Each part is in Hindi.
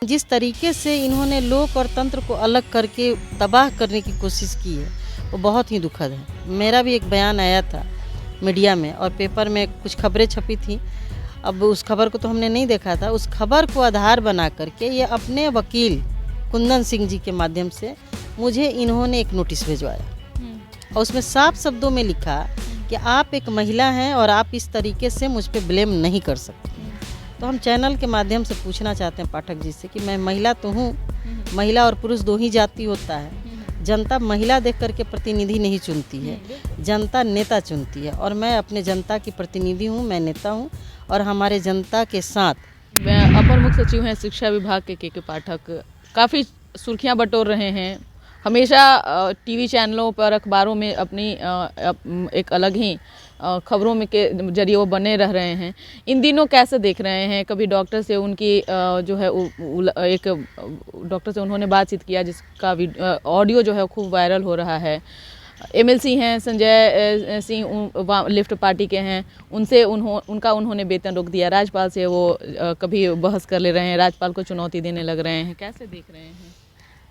जिस तरीके से इन्होंने लोक और तंत्र को अलग करके तबाह करने की कोशिश की है वो बहुत ही दुखद है। मेरा भी एक बयान आया था मीडिया में और पेपर में कुछ खबरें छपी थी। अब उस खबर को तो हमने नहीं देखा था। उस खबर को आधार बना करके ये अपने वकील कुंदन सिंह जी के माध्यम से मुझे इन्होंने एक नोटिस भिजवाया और उसमें साफ शब्दों में लिखा कि आप एक महिला हैं और आप इस तरीके से मुझ पर ब्लेम नहीं कर सकते। तो हम चैनल के माध्यम से पूछना चाहते हैं पाठक जी से कि मैं महिला तो हूँ, महिला और पुरुष दो ही जाति होता है। जनता महिला देख करके प्रतिनिधि नहीं चुनती है, जनता नेता चुनती है और मैं अपने जनता की प्रतिनिधि हूँ, मैं नेता हूँ और हमारे जनता के साथ। अपर मुख्य सचिव हैं शिक्षा विभाग के पाठक, काफ़ी सुर्खियां बटोर रहे हैं। हमेशा टीवी चैनलों पर, अखबारों में अपनी एक अलग ही खबरों में के जरिए वो बने रह रहे हैं। इन दिनों कैसे देख रहे हैं? कभी डॉक्टर से उनकी जो है एक डॉक्टर से उन्होंने बातचीत किया जिसका ऑडियो जो है खूब वायरल हो रहा है। एमएलसी हैं संजय सिंह, लिफ्ट पार्टी के हैं, उनसे उन्होंने वेतन रोक दिया। राज्यपाल से वो कभी बहस कर ले रहे हैं, राज्यपाल को चुनौती देने लग रहे हैं। कैसे देख रहे हैं?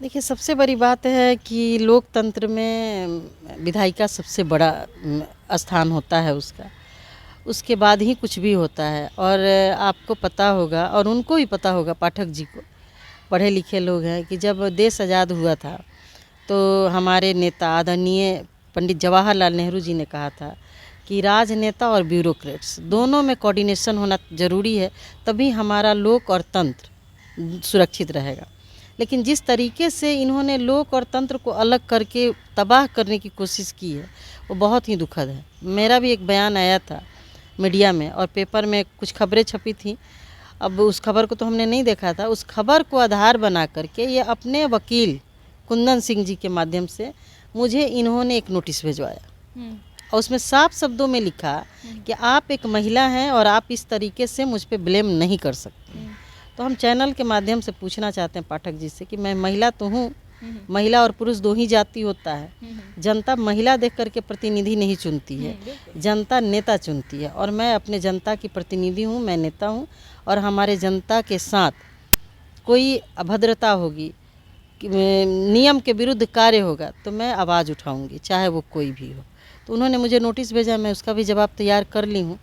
देखिए, सबसे बड़ी बात है कि लोकतंत्र में विधायिका सबसे बड़ा स्थान होता है उसका, उसके बाद ही कुछ भी होता है। और आपको पता होगा और उनको भी पता होगा, पाठक जी को, पढ़े लिखे लोग हैं, कि जब देश आज़ाद हुआ था तो हमारे नेता आदरणीय पंडित जवाहरलाल नेहरू जी ने कहा था कि राजनेता और ब्यूरोक्रेट्स दोनों में कोऑर्डिनेशन होना ज़रूरी है, तभी हमारा लोक और तंत्र सुरक्षित रहेगा। लेकिन जिस तरीके से इन्होंने लोक और तंत्र को अलग करके तबाह करने की कोशिश की है वो बहुत ही दुखद है। मेरा भी एक बयान आया था मीडिया में और पेपर में कुछ खबरें छपी थी। अब उस खबर को तो हमने नहीं देखा था। उस खबर को आधार बना करके ये अपने वकील कुंदन सिंह जी के माध्यम से मुझे इन्होंने एक नोटिस भिजवाया और उसमें साफ शब्दों में लिखा कि आप एक महिला हैं और आप इस तरीके से मुझ पर ब्लेम नहीं कर सकते। तो हम चैनल के माध्यम से पूछना चाहते हैं पाठक जी से कि मैं महिला तो हूँ, महिला और पुरुष दो ही जाति होता है। जनता महिला देख करके प्रतिनिधि नहीं चुनती है, जनता नेता चुनती है और मैं अपने जनता की प्रतिनिधि हूँ, मैं नेता हूँ और हमारे जनता के साथ कोई अभद्रता होगी, नियम के विरुद्ध कार्य होगा तो मैं आवाज़ उठाऊंगी, चाहे वो कोई भी हो। तो उन्होंने मुझे नोटिस भेजा, मैं उसका भी जवाब तैयार कर ली हूँ।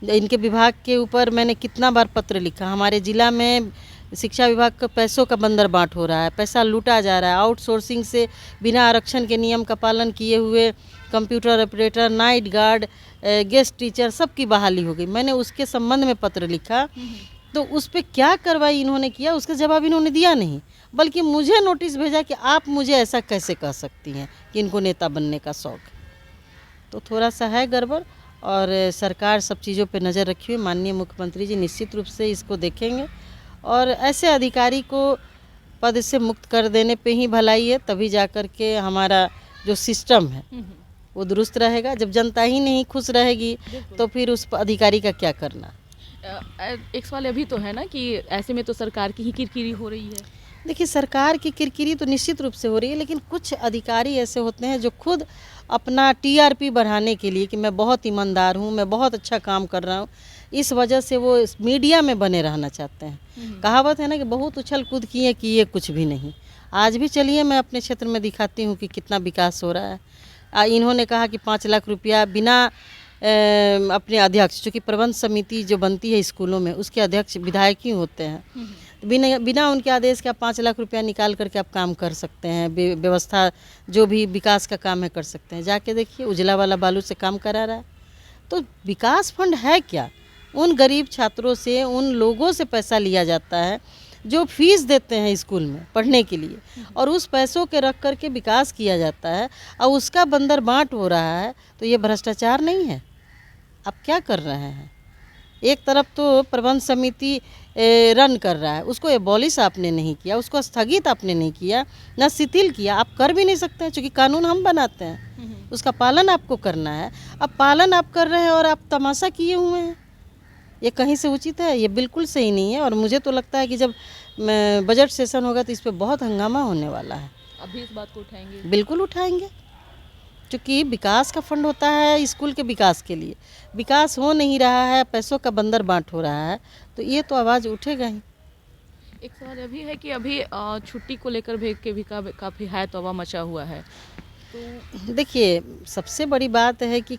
इनके विभाग के ऊपर मैंने कितना बार पत्र लिखा। हमारे ज़िला में शिक्षा विभाग का पैसों का बंदरबाट हो रहा है, पैसा लूटा जा रहा है। आउटसोर्सिंग से बिना आरक्षण के नियम का पालन किए हुए computer operator, night guard, guest teacher सबकी बहाली हो गई। मैंने उसके संबंध में पत्र लिखा तो उस पर क्या कार्रवाई इन्होंने किया उसका जवाब इन्होंने दिया नहीं, बल्कि मुझे नोटिस भेजा कि आप मुझे ऐसा कैसे कह सकती हैं कि इनको नेता बनने का शौक़ है। तो थोड़ा सा है गड़बड़ और सरकार सब चीज़ों पे नज़र रखी हुई। माननीय मुख्यमंत्री जी निश्चित रूप से इसको देखेंगे और ऐसे अधिकारी को पद से मुक्त कर देने पे ही भलाई है, तभी जा कर के हमारा जो सिस्टम है वो दुरुस्त रहेगा। जब जनता ही नहीं खुश रहेगी तो फिर उस अधिकारी का क्या करना। एक सवाल अभी तो है ना कि ऐसे में तो सरकार की ही किरकिरी हो रही है। देखिए, सरकार की किरकिरी तो निश्चित रूप से हो रही है, लेकिन कुछ अधिकारी ऐसे होते हैं जो खुद अपना टीआरपी बढ़ाने के लिए कि मैं बहुत ईमानदार हूँ, मैं बहुत अच्छा काम कर रहा हूँ, इस वजह से वो मीडिया में बने रहना चाहते हैं। कहावत है ना कि बहुत उछल कूद किए कि ये कुछ भी नहीं। आज भी चलिए मैं अपने क्षेत्र में दिखाती हूँ कि कितना विकास हो रहा है। इन्होंने कहा कि 5 लाख रुपया बिना अपने अध्यक्ष, चूँकि प्रबंध समिति जो बनती है स्कूलों में उसके अध्यक्ष विधायक ही होते हैं, बिना उनके आदेश के आप 5 लाख रुपया निकाल करके आप काम कर सकते हैं। व्यवस्था जो भी विकास का काम है कर सकते हैं। जाके देखिए, उजला वाला बालू से काम करा रहा है। तो विकास फंड है क्या? उन गरीब छात्रों से, उन लोगों से पैसा लिया जाता है जो फीस देते हैं स्कूल में पढ़ने के लिए और उस पैसों के रख करके विकास किया जाता है और उसका बंदरबाट हो रहा है। तो ये भ्रष्टाचार नहीं है? आप क्या कर रहे हैं? एक तरफ तो प्रबंध समिति रन कर रहा है, उसको एबॉलिश आपने नहीं किया, उसको स्थगित आपने नहीं किया, ना शिथिल किया। आप कर भी नहीं सकते हैं, क्योंकि कानून हम बनाते हैं, उसका पालन आपको करना है। अब पालन आप कर रहे हैं और आप तमाशा किए हुए हैं। ये कहीं से उचित है? ये बिल्कुल सही नहीं है। और मुझे तो लगता है कि जब बजट सेशन होगा तो इस पर बहुत हंगामा होने वाला है। अभी इस बात को उठाएंगे? बिल्कुल उठाएंगे, क्योंकि विकास का फंड होता है स्कूल के विकास के लिए। विकास हो नहीं रहा है, पैसों का बंदरबाट हो रहा है, तो ये तो आवाज़ उठेगा ही। एक सवाल अभी है कि अभी छुट्टी को लेकर भी काफ़ी है तौबा मचा हुआ है। तो देखिए, सबसे बड़ी बात है कि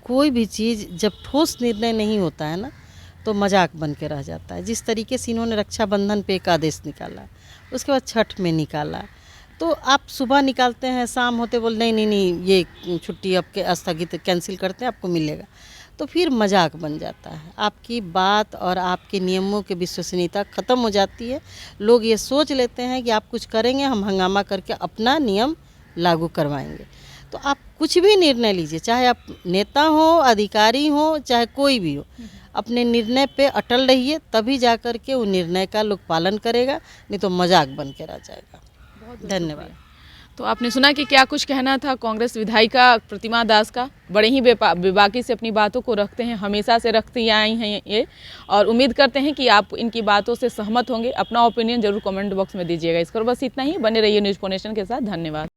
कोई भी चीज़ जब ठोस निर्णय नहीं होता है ना, तो मजाक बन के रह जाता है। जिस तरीके से इन्होंने रक्षाबंधन पे एक आदेश निकाला, उसके बाद छठ में निकाला, तो आप सुबह निकालते हैं, शाम होते बोल नहीं नहीं नहीं ये छुट्टी आपके स्थगित कैंसिल करते हैं, आपको मिलेगा, तो फिर मजाक बन जाता है। आपकी बात और आपके नियमों की विश्वसनीयता ख़त्म हो जाती है। लोग ये सोच लेते हैं कि आप कुछ करेंगे, हम हंगामा करके अपना नियम लागू करवाएंगे। तो आप कुछ भी निर्णय लीजिए, चाहे आप नेता हो, अधिकारी हो, चाहे कोई भी हो, अपने निर्णय पे अटल रहिए, तभी जा कर के वो निर्णय का लोग पालन करेगा, नहीं तो मजाक बन के रह जाएगा। धन्यवाद। तो आपने सुना कि क्या कुछ कहना था कांग्रेस विधायिका प्रतिमा दास का। बड़े ही बेबाकी से अपनी बातों को रखते हैं, हमेशा से रखती आई हैं ये, और उम्मीद करते हैं कि आप इनकी बातों से सहमत होंगे। अपना ओपिनियन जरूर कमेंट बॉक्स में दीजिएगा। इस पर बस इतना ही। बने रहिए न्यूज़ नेशन के साथ। धन्यवाद।